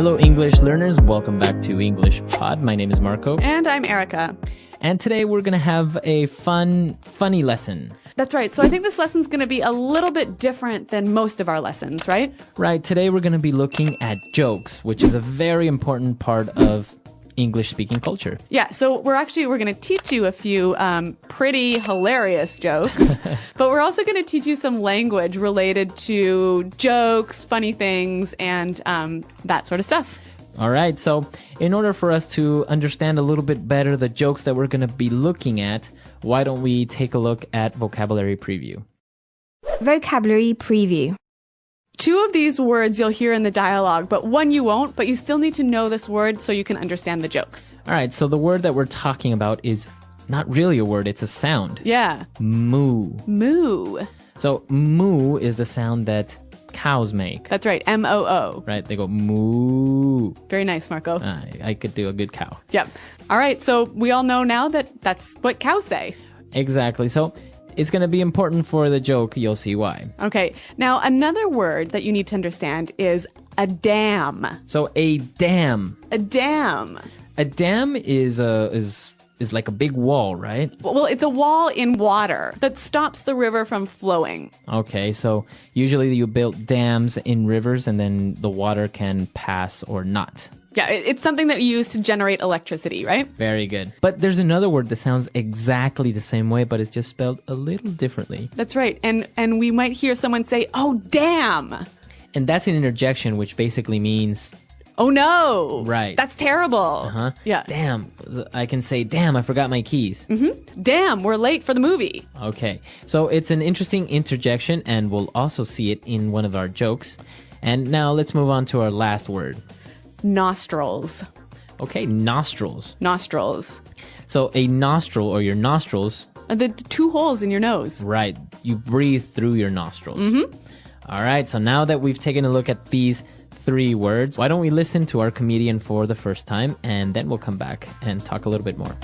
Hello, English learners. Welcome back to English Pod. My name is Marco. And I'm Erica. And today we're going to have a funny lesson. That's right. So I think this lesson's going to be a little bit different than most of our lessons, right? Right. Today we're going to be looking at jokes, which is a very important part of English-speaking culture. Yeah, so we're going to teach you a few pretty hilarious jokes, but we're also going to teach you some language related to jokes, funny things, and that sort of stuff. All right, so in order for us to understand a little bit better the jokes that we're going to be looking at, why don't we take a look at vocabulary preview? Vocabulary preview. Two of these words you'll hear in the dialogue, but one you won't, but you still need to know this word so you can understand the jokes. All right, so the word that we're talking about is not really a word, it's a sound. Yeah. Moo. Moo. So moo is the sound that cows make. That's right, M-O-O. Right, they go moo. Very nice, Marco. I could do a good cow. Yep. All right, so we all know now that that's what cows say. Exactly, so it's going to be important for the joke. You'll see why. Okay. Now, another word that you need to understand is a dam. So a dam. A dam. A dam is like a big wall, right? Well, it's a wall in water that stops the river from flowing. Okay, so usually you build dams in rivers and then the water can pass or not. Yeah, it's something that you use to generate electricity, right? Very good. But there's another word that sounds exactly the same way, but it's just spelled a little differently. That's right. And we might hear someone say, "Oh, damn." And that's an interjection, which basically means, "Oh, no." Right. That's terrible. Uh-huh. Yeah. Damn. I can say, damn, I forgot my keys. Mm-hmm. Damn, we're late for the movie. Okay. So it's an interesting interjection, and we'll also see it in one of our jokes. And now let's move on to our last word. Nostrils. Okay, nostrils. Nostrils. So a nostril or your nostrils. The two holes in your nose. Right. You breathe through your nostrils. Mm-hmm. All right. So now that we've taken a look at these three words, why don't we listen to our comedian for the first time, and then we'll come back and talk a little bit more.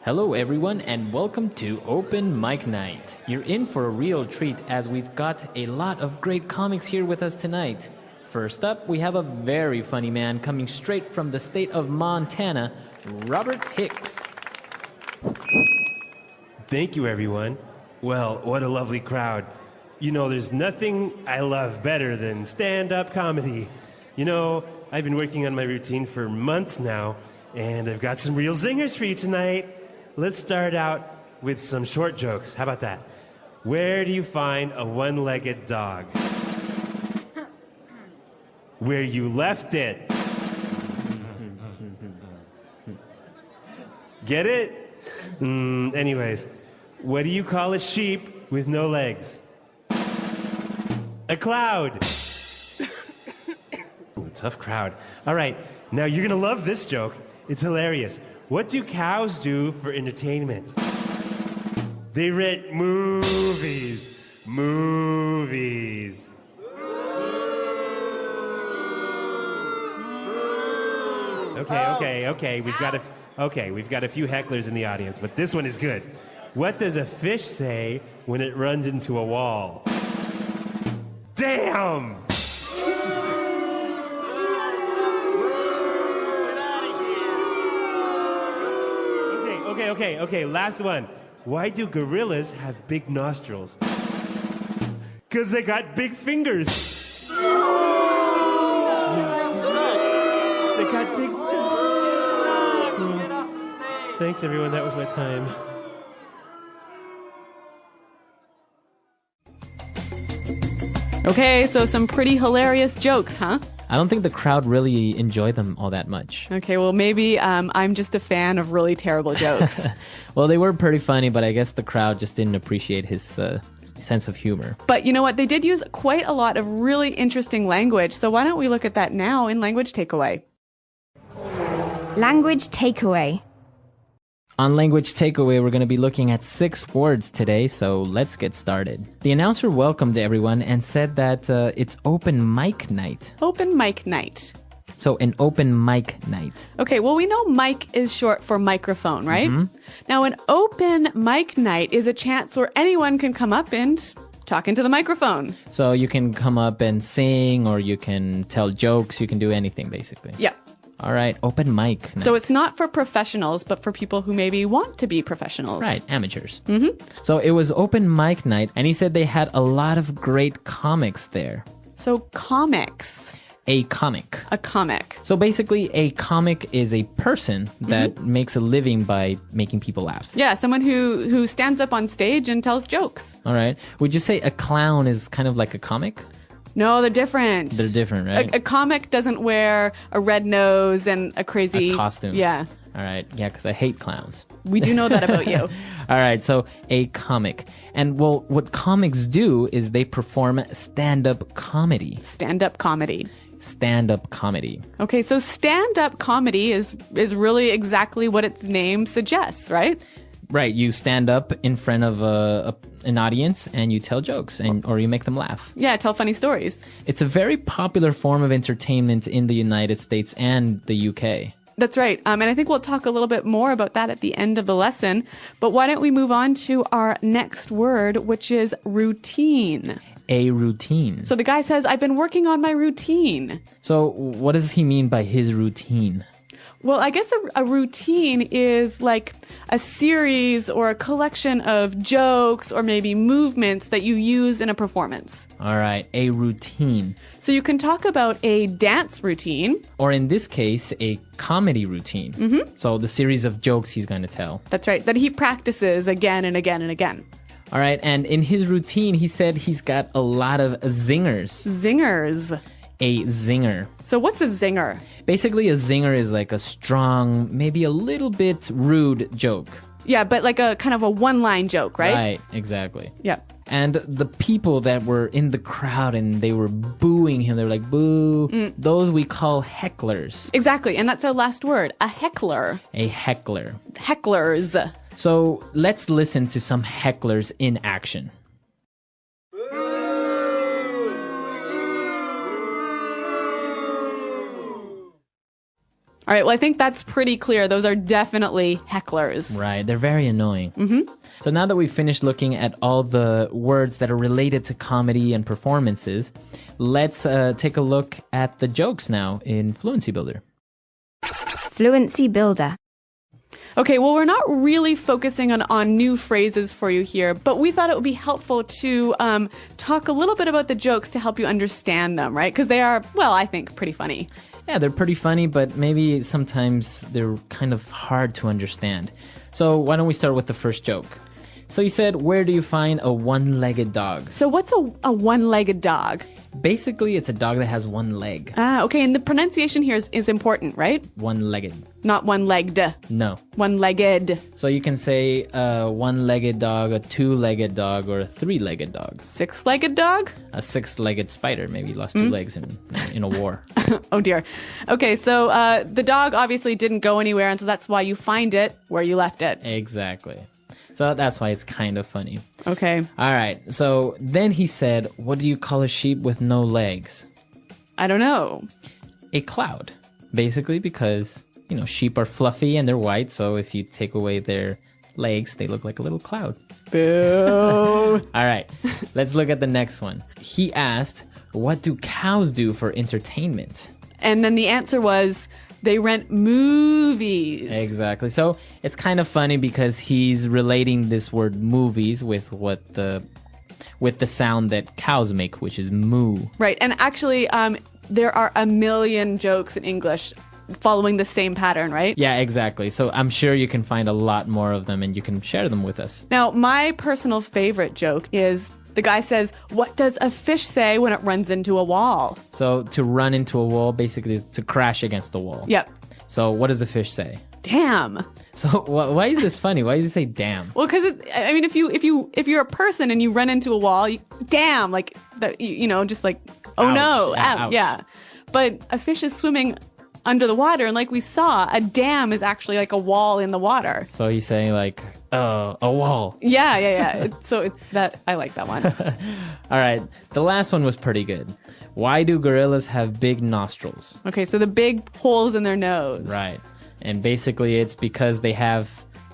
Hello everyone and welcome to Open Mic Night. You're in for a real treat as we've got a lot of great comics here with us tonight. First up, we have a very funny man coming straight from the state of Montana, Robert Hicks. Thank you, everyone. Well, what a lovely crowd. You know, there's nothing I love better than stand-up comedy. You know, I've been working on my routine for months now, and I've got some real zingers for you tonight. Let's start out with some short jokes. How about that? Where do you find a one-legged dog? Where you left it. Get it? Anyways, what do you call a sheep with no legs? A cloud. Ooh, tough crowd. All right, now you're gonna love this joke. It's hilarious. What do cows do for entertainment? They rent movies. Movies. Okay. We've got a few hecklers in the audience, but this one is good. What does a fish say when it runs into a wall? Damn! Okay, last one. Why do gorillas have big nostrils? 'Cause they got big fingers. They got big fingers. Thanks, everyone. That was my time. Okay, so some pretty hilarious jokes, huh? I don't think the crowd really enjoyed them all that much. Okay, well, maybe I'm just a fan of really terrible jokes. Well, they were pretty funny, but I guess the crowd just didn't appreciate his sense of humor. But you know what? They did use quite a lot of really interesting language, so why don't we look at that now in Language Takeaway? Language takeaway. On Language Takeaway, we're going to be looking at 6 words today, so let's get started. The announcer welcomed everyone and said that it's open mic night. Open mic night. So an open mic night. Okay, well, we know mic is short for microphone, right? Mm-hmm. Now, an open mic night is a chance where anyone can come up and talk into the microphone. So you can come up and sing, or you can tell jokes. You can do anything, basically. Yeah. All right, open mic night. So it's not for professionals, but for people who maybe want to be professionals. Right, amateurs. Mm-hmm. So it was open mic night, and he said they had a lot of great comics there. So comics. A comic. A comic. So basically, a comic is a person that makes a living by making people laugh. Yeah, someone who stands up on stage and tells jokes. All right. Would you say a clown is kind of like a comic? No, they're different. They're different, right? A comic doesn't wear a red nose and a crazy... A costume. Yeah. All right. Yeah, because I hate clowns. We do know that about you. All right. So a comic. And well, what comics do is they perform stand-up comedy. Stand-up comedy. Stand-up comedy. Okay, so stand-up comedy is really exactly what its name suggests, right? Right. You stand up in front of an audience and you tell jokes or you make them laugh. Yeah, tell funny stories. It's a very popular form of entertainment in the United States and the UK. That's right. And I think we'll talk a little bit more about that at the end of the lesson. But why don't we move on to our next word, which is routine. A routine. So the guy says, I've been working on my routine. So what does he mean by his routine? Well, I guess a routine is like a series or a collection of jokes or maybe movements that you use in a performance. All right, a routine. So you can talk about a dance routine. Or in this case, a comedy routine. Mm-hmm. So the series of jokes he's going to tell. That's right, that he practices again and again and again. All right, and in his routine, he said he's got a lot of zingers. Zingers. A zinger. So what's a zinger? Basically, a zinger is like a strong, maybe a little bit rude joke. Yeah, but like a kind of a one-line joke, right? Right, exactly. Yeah. And the people that were in the crowd and they were booing him, they were like, boo, those we call hecklers. Exactly, and that's our last word, a heckler. A heckler. Hecklers. So let's listen to some hecklers in action. All right, well, I think that's pretty clear. Those are definitely hecklers. Right, they're very annoying. Mm-hmm. So now that we've finished looking at all the words that are related to comedy and performances, let's take a look at the jokes now in Fluency Builder. Fluency Builder. Okay, well, we're not really focusing on new phrases for you here, but we thought it would be helpful to talk a little bit about the jokes to help you understand them, right? Because they are, well, I think, pretty funny. Yeah, they're pretty funny, but maybe sometimes they're kind of hard to understand. So why don't we start with the first joke? So he said, where do you find a one-legged dog? So what's a one-legged dog? Basically, it's a dog that has one leg. Ah, okay, and the pronunciation here is important, right? One-legged. Not one-legged. No. One-legged. So you can say a one-legged dog, a two-legged dog, or a three-legged dog. Six-legged dog? A six-legged spider. Maybe he lost two legs in a war. Oh, dear. Okay, so the dog obviously didn't go anywhere, and so that's why you find it where you left it. Exactly. So that's why it's kind of funny. Okay. All right. So then he said, what do you call a sheep with no legs? I don't know. A cloud. Basically because, you know, sheep are fluffy and they're white. So if you take away their legs, they look like a little cloud. Boo. All right. Let's look at the next one. He asked, what do cows do for entertainment? And then the answer was, they rent movies. Exactly. So it's kind of funny because he's relating this word movies with the sound that cows make, which is moo. Right. And actually, there are a million jokes in English following the same pattern, right? Yeah, exactly. So I'm sure you can find a lot more of them and you can share them with us. Now, my personal favorite joke is the guy says, what does a fish say when it runs into a wall? So to run into a wall basically is to crash against the wall. Yep. So what does the fish say? Damn. So why is this funny? Why does he say damn? Well, because I mean, if you're a person and you run into a wall, damn, like that, you know, just like, oh Ouch. no, Yeah, ouch. ouch. Yeah. But a fish is swimming under the water, and like we saw, a dam is actually like a wall in the water. So he's saying like, a wall. Yeah. So it's that, I like that one. All right. The last one was pretty good. Why do gorillas have big nostrils? Okay, so the big holes in their nose. Right. And basically it's because they have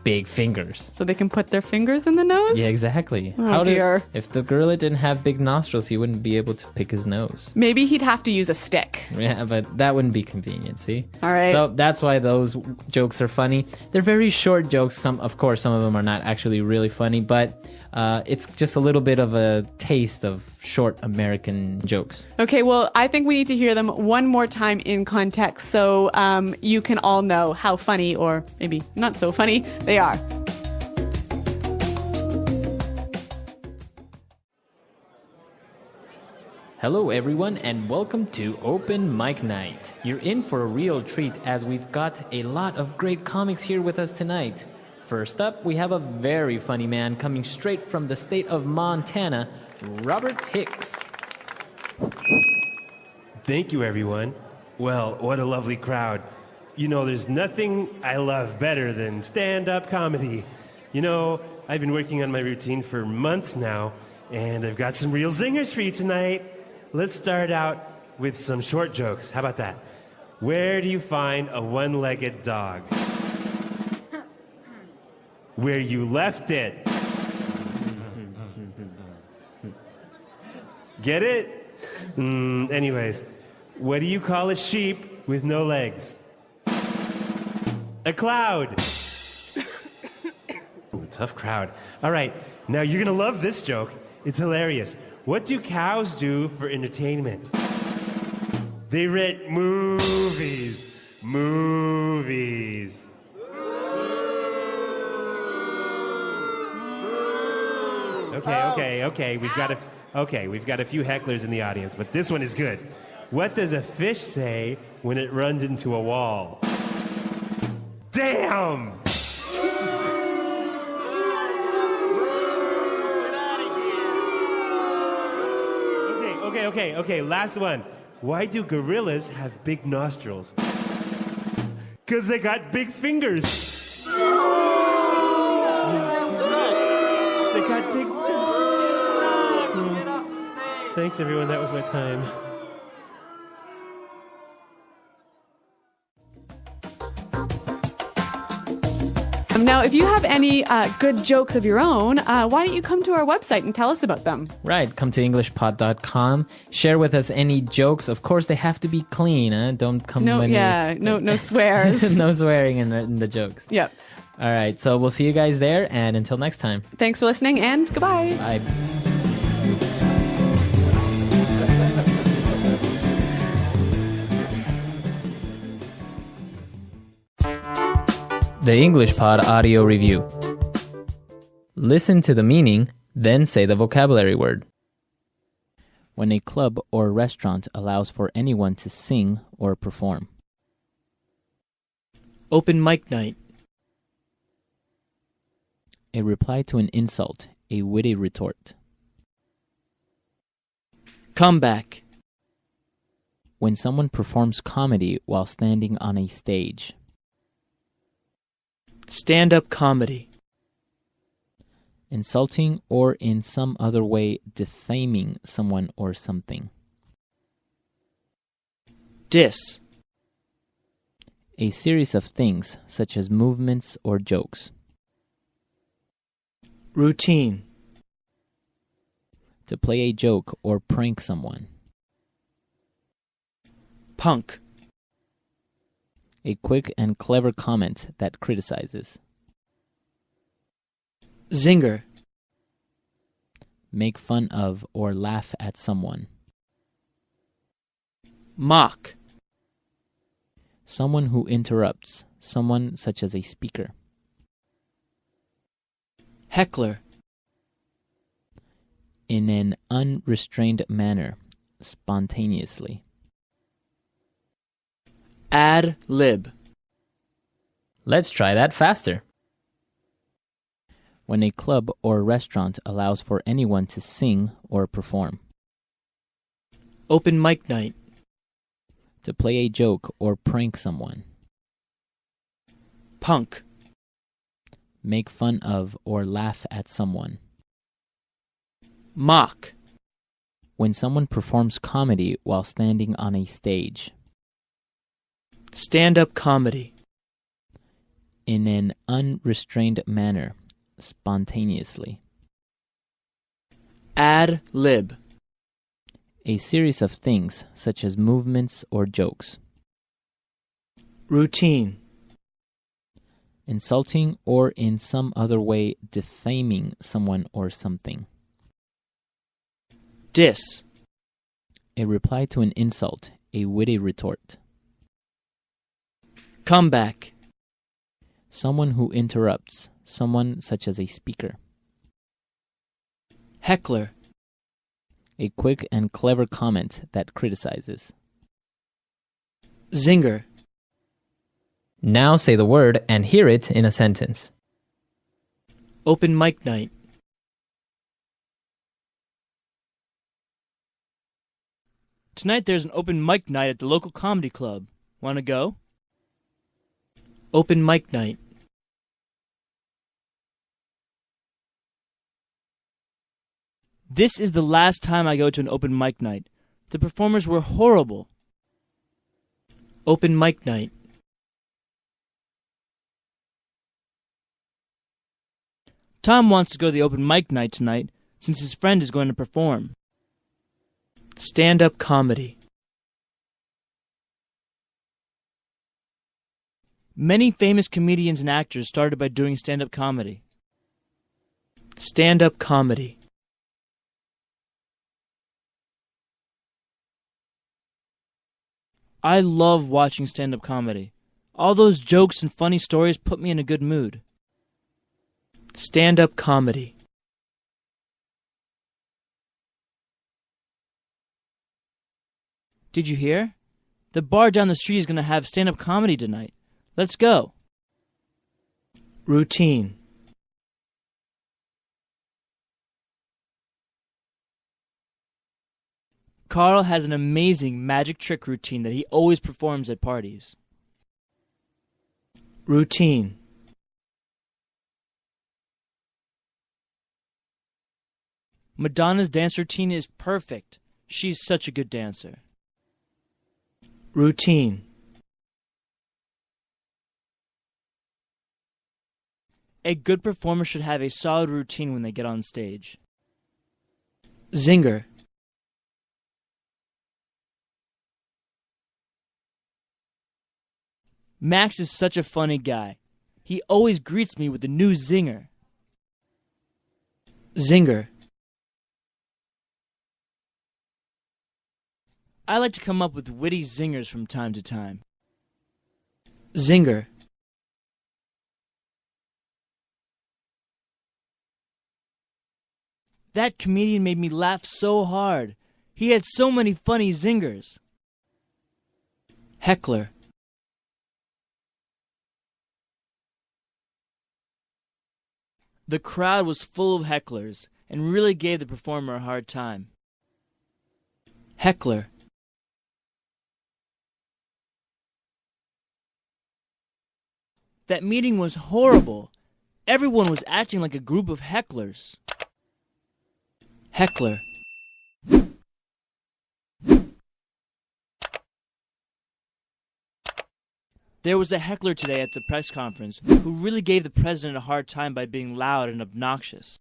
big fingers. So they can put their fingers in the nose? Yeah, exactly. Oh, dear. If the gorilla didn't have big nostrils, he wouldn't be able to pick his nose. Maybe he'd have to use a stick. Yeah, but that wouldn't be convenient, see? All right. So that's why those jokes are funny. They're very short jokes. Of course, some of them are not actually really funny, but it's just a little bit of a taste of short American jokes. Okay, well, I think we need to hear them one more time in context so you can all know how funny, or maybe not so funny, they are. Hello, everyone, and welcome to Open Mic Night. You're in for a real treat as we've got a lot of great comics here with us tonight. First up, we have a very funny man coming straight from the state of Montana, Robert Hicks. Thank you, everyone. Well, what a lovely crowd. You know, there's nothing I love better than stand-up comedy. You know, I've been working on my routine for months now, and I've got some real zingers for you tonight. Let's start out with some short jokes. How about that? Where do you find a one-legged dog? Where you left it. Get it? Anyways, what do you call a sheep with no legs? A cloud. Ooh, tough crowd. All right, now you're gonna love this joke. It's hilarious. What do cows do for entertainment? They rent movies. Movies. Okay. We've got a few hecklers in the audience, but this one is good. What does a fish say when it runs into a wall? Damn! Okay, last one. Why do gorillas have big nostrils? 'Cause they got big fingers. They got big fingers. Thanks, everyone. That was my time. Now, if you have any good jokes of your own, why don't you come to our website and tell us about them? Right, come to EnglishPod.com. Share with us any jokes. Of course, they have to be clean. Don't come. No swears. No swearing in the jokes. Yep. All right, so we'll see you guys there, and until next time. Thanks for listening, and goodbye. Bye. The English Pod Audio Review. Listen to the meaning, then say the vocabulary word. When a club or restaurant allows for anyone to sing or perform. Open mic night. A reply to an insult, a witty retort. Comeback. When someone performs comedy while standing on a stage. Stand-up comedy. Insulting or in some other way defaming someone or something. Diss. A series of things such as movements or jokes. Routine. To play a joke or prank someone. Punk. A quick and clever comment that criticizes. Zinger. Make fun of or laugh at someone. Mock. Someone who interrupts, someone such as a speaker. Heckler. In an unrestrained manner, spontaneously. Ad lib. Let's try that faster. When a club or restaurant allows for anyone to sing or perform. Open mic night. To play a joke or prank someone. Punk. Make fun of or laugh at someone. Mock. When someone performs comedy while standing on a stage. Stand-up comedy. in an unrestrained manner, spontaneously. Ad lib. A series of things, such as movements or jokes. Routine. Insulting or in some other way defaming someone or something. Diss. A reply to an insult, a witty retort. Comeback. Someone who interrupts, someone such as a speaker. Heckler. A quick and clever comment that criticizes. Zinger. Now say the word and hear it in a sentence. Open mic night. Tonight there's an open mic night at the local comedy club. Want to go? Open mic night. This is the last time I go to an open mic night. The performers were horrible. Open mic night. Tom wants to go to the open mic night tonight since his friend is going to perform. Stand-up comedy. Many famous comedians and actors started by doing stand-up comedy. Stand-up comedy. I love watching stand-up comedy. All those jokes and funny stories put me in a good mood. Stand-up comedy. Did you hear? The bar down the street is going to have stand-up comedy tonight. Let's go. Routine. Carl has an amazing magic trick routine that he always performs at parties. Routine. Madonna's dance routine is perfect. She's such a good dancer. Routine. A good performer should have a solid routine when they get on stage. Zinger. Max is such a funny guy. He always greets me with a new zinger. Zinger. I like to come up with witty zingers from time to time. Zinger. That comedian made me laugh so hard. He had so many funny zingers. Heckler. The crowd was full of hecklers and really gave the performer a hard time. Heckler. That meeting was horrible. Everyone was acting like a group of hecklers. Heckler. There was a heckler today at the press conference who really gave the president a hard time by being loud and obnoxious.